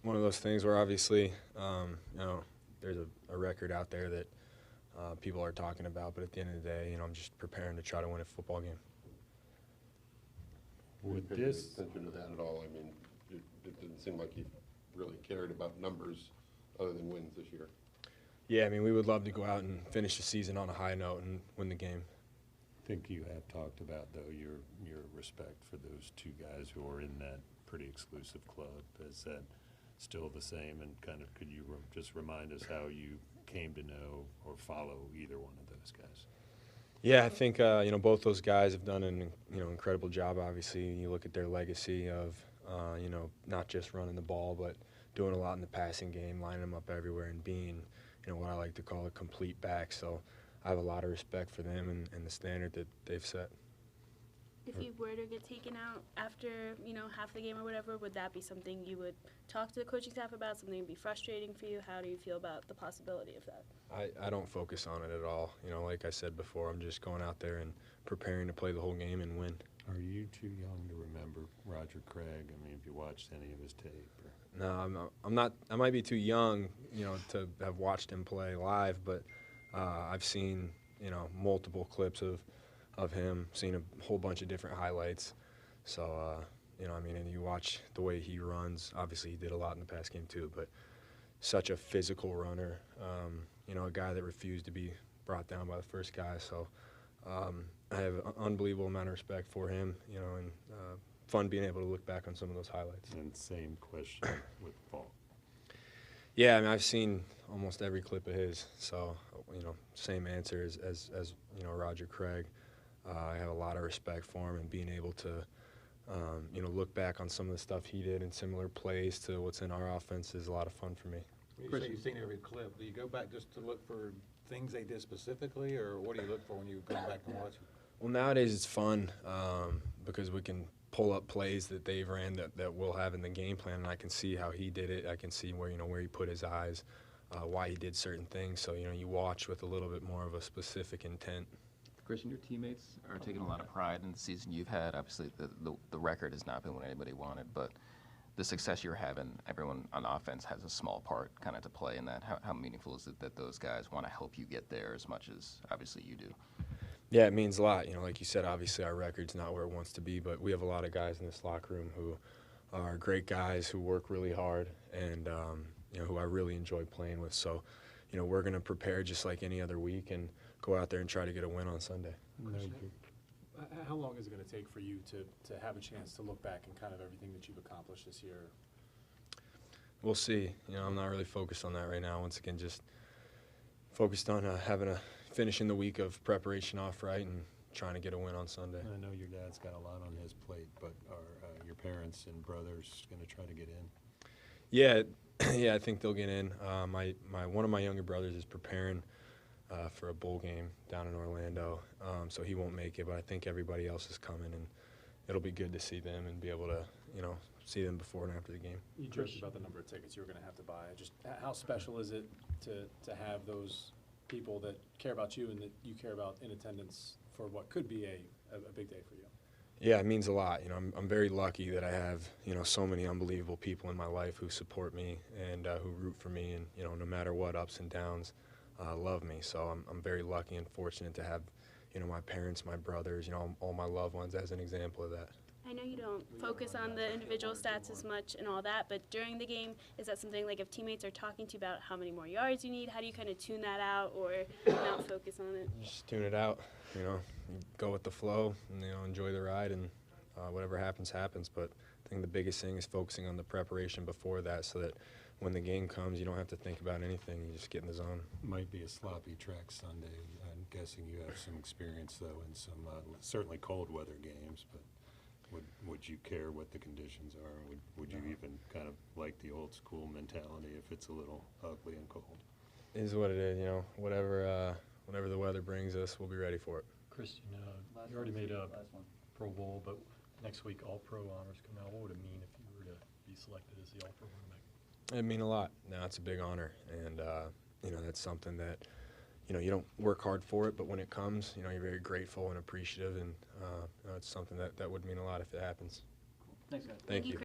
one of those things where obviously, there's a record out there that people are talking about, but at the end of the day, I'm just preparing to try to win a football game. Would you pay any attention to that at all? I mean, it didn't seem like you really cared about numbers other than wins this year. Yeah, I mean, we would love to go out and finish the season on a high note and win the game. I think you have talked about, though, your respect for those two guys who are in that pretty exclusive club. Is that still the same? And kind of could you just remind us how you came to know or follow either one of those guys? Yeah, I think both those guys have done an incredible job. Obviously, you look at their legacy of not just running the ball, but doing a lot in the passing game, lining them up everywhere, and being what I like to call a complete back. So I have a lot of respect for them and the standard that they've set. If you were to get taken out after, half the game or whatever, would that be something you would talk to the coaching staff about, something that would be frustrating for you? How do you feel about the possibility of that? I don't focus on it at all. Like I said before, I'm just going out there and preparing to play the whole game and win. Are you too young to remember Roger Craig? I mean, have you watched any of his tape? Or? No, I'm not. I might be too young, to have watched him play live, but I've seen, multiple clips of him, seen a whole bunch of different highlights. So, and you watch the way he runs. Obviously, he did a lot in the past game too, but such a physical runner. A guy that refused to be brought down by the first guy. So I have an unbelievable amount of respect for him, and fun being able to look back on some of those highlights. And same question with Paul. Yeah, I mean, I've seen almost every clip of his, so, same answer as Roger Craig. I have a lot of respect for him, and being able to, look back on some of the stuff he did in similar plays to what's in our offense is a lot of fun for me. You say you've seen every clip. Do you go back just to look for things they did specifically, or what do you look for when you go back and watch them? Well, nowadays it's fun because we can pull up plays that they've ran that we'll have in the game plan, and I can see how he did it. I can see where he put his eyes, why he did certain things. So, you watch with a little bit more of a specific intent. Christian, your teammates are taking a lot of pride in the season you've had. Obviously, the record has not been what anybody wanted, but the success you're having, everyone on offense has a small part kind of to play in that. How meaningful is it that those guys want to help you get there as much as obviously you do? Yeah, it means a lot. Like you said, obviously our record's not where it wants to be, but we have a lot of guys in this locker room who are great guys who work really hard and, who I really enjoy playing with. So, we're going to prepare just like any other week and go out there and try to get a win on Sunday. How long is it going to take for you to have a chance to look back and kind of everything that you've accomplished this year? We'll see. I'm not really focused on that right now. Once again, just focused on finishing the week of preparation off right and trying to get a win on Sunday. I know your dad's got a lot on his plate, but are your parents and brothers going to try to get in? Yeah, I think they'll get in. One of my younger brothers is preparing for a bowl game down in Orlando, so he won't make it, but I think everybody else is coming, and it'll be good to see them and be able to, see them before and after the game. You joked about the number of tickets you were going to have to buy. Just how special is it to have those people that care about you and that you care about in attendance for what could be a big day for you? Yeah, it means a lot. I'm very lucky that I have, so many unbelievable people in my life who support me and who root for me, and, no matter what ups and downs, love me. So I'm very lucky and fortunate to have, my parents, my brothers, all my loved ones as an example of that. I know you don't focus on the individual stats as much and all that, but during the game, is that something like if teammates are talking to you about how many more yards you need, how do you kind of tune that out or not focus on it? Just tune it out, you go with the flow and, enjoy the ride, and whatever happens, happens. But I think the biggest thing is focusing on the preparation before that so that when the game comes, you don't have to think about anything. You just get in the zone. Might be a sloppy track Sunday. I'm guessing you have some experience, though, in some certainly cold weather games, but would you care what the conditions are? Would you even kind of like the old school mentality if it's a little ugly and cold? It is what it is, whatever the weather brings us, we'll be ready for it. Christian, you already made a Pro Bowl, but next week All-Pro honors come out. What would it mean if you were to be selected as the All-Pro running back? It'd mean a lot. Now, it's a big honor, and that's something that you don't work hard for it, but when it comes, you're very grateful and appreciative, and it's something that would mean a lot if it happens. Thanks, guys. Thank you.